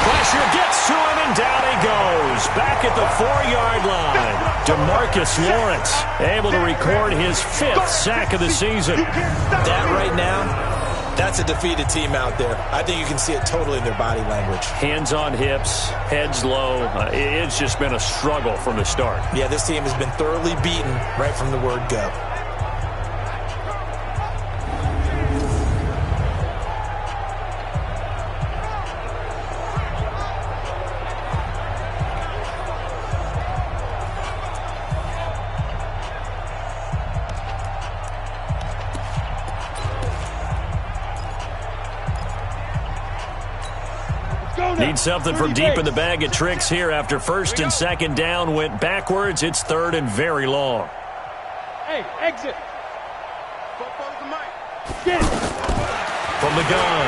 Pressure gets to him, and down he goes. Back at the 4-yard line. DeMarcus Lawrence able to record his 5th sack of the season. That right now, that's a defeated team out there. I think you can see it totally in their body language. Hands on hips, heads low. It's just been a struggle from the start. Yeah, this team has been thoroughly beaten right from the word go. Need something from deep in the bag of tricks here after first and second down went backwards. It's third and very long. Hey, exit. Get it. From the gun,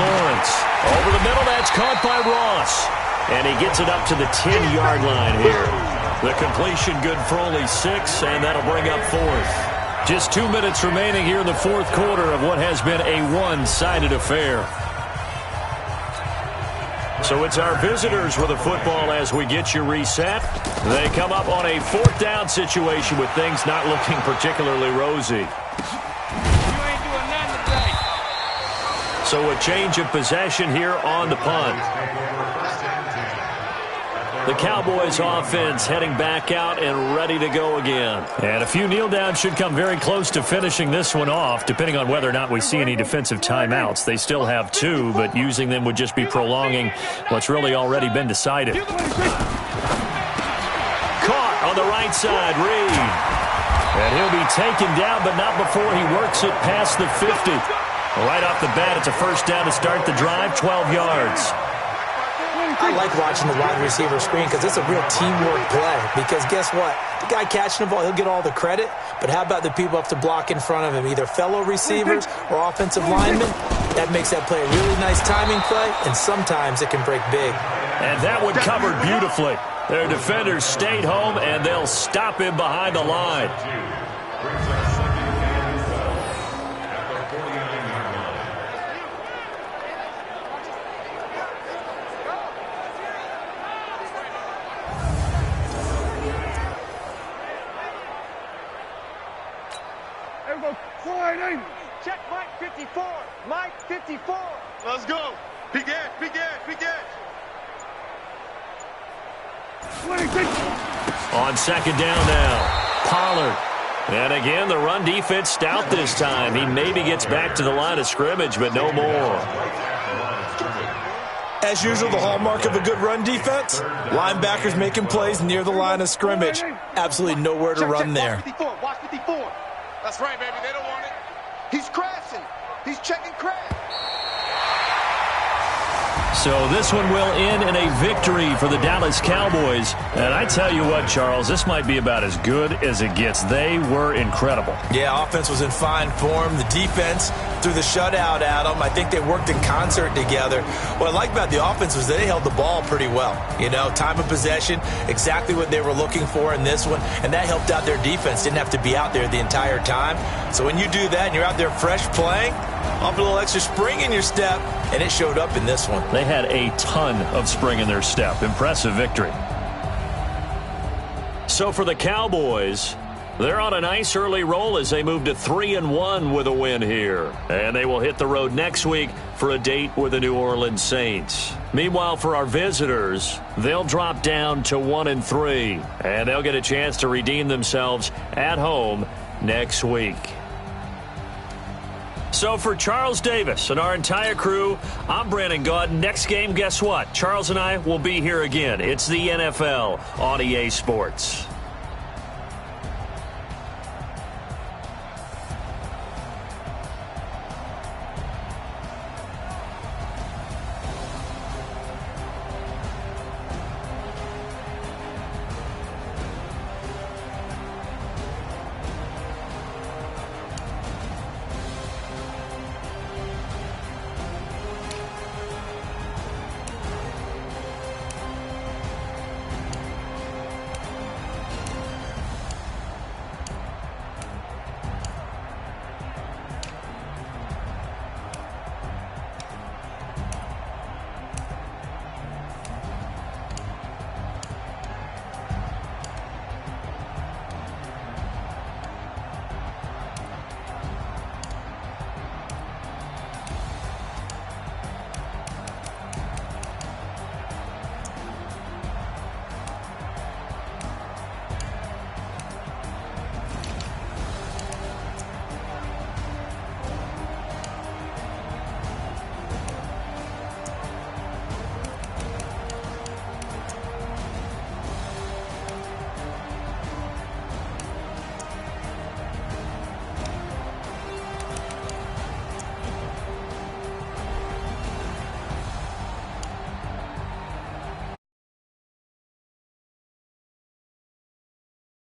Lawrence. Over the middle, that's caught by Ross. And he gets it up to the 10-yard line here. The completion good for only 6, and that'll bring up 4th. Just 2 minutes remaining here in the 4th quarter of what has been a one-sided affair. So it's our visitors with the football as we get you reset. They come up on a 4th down situation with things not looking particularly rosy. You ain't doing nothing today. So a change of possession here on the punt. The Cowboys offense heading back out and ready to go again. And a few kneel downs should come very close to finishing this one off, depending on whether or not we see any defensive timeouts. They still have 2, but using them would just be prolonging what's really already been decided. Caught on the right side, Reed. And he'll be taken down, but not before he works it past the 50. Right off the bat, it's a first down to start the drive, 12 yards. I like watching the wide receiver screen because it's a real teamwork play. Because guess what? The guy catching the ball, he'll get all the credit. But how about the people up to block in front of him? Either fellow receivers or offensive linemen. That makes that play a really nice timing play, and sometimes it can break big. And that one covered beautifully. Their defenders stayed home, and they'll stop him behind the line. Check Mike 54. Mike 54. Let's go. Big edge, big edge, big edge. On second down now, Pollard. And again, the run defense stout this time. He maybe gets back to the line of scrimmage, but no more. As usual, the hallmark of a good run defense, linebackers making plays near the line of scrimmage. Absolutely nowhere to run there. Watch 54. Watch 54. That's right, baby. They don't want it. He's crashing. He's checking crash. So this one will end in a victory for the Dallas Cowboys. And I tell you what, Charles, this might be about as good as it gets. They were incredible. Yeah, offense was in fine form. The defense threw the shutout at them. I think they worked in concert together. What I like about the offense was they held the ball pretty well. You know, time of possession, exactly what they were looking for in this one. And that helped out their defense. Didn't have to be out there the entire time. So when you do that and you're out there fresh playing, up a little extra spring in your step, and it showed up in this one. They had a ton of spring in their step. Impressive victory. So for the Cowboys, they're on a nice early roll as they move to 3-1 with a win here. And they will hit the road next week for a date with the New Orleans Saints. Meanwhile, for our visitors, they'll drop down to 1-3. And they'll get a chance to redeem themselves at home next week. So for Charles Davis and our entire crew, I'm Brandon Gaudin. Next game, guess what? Charles and I will be here again. It's the NFL on EA Sports.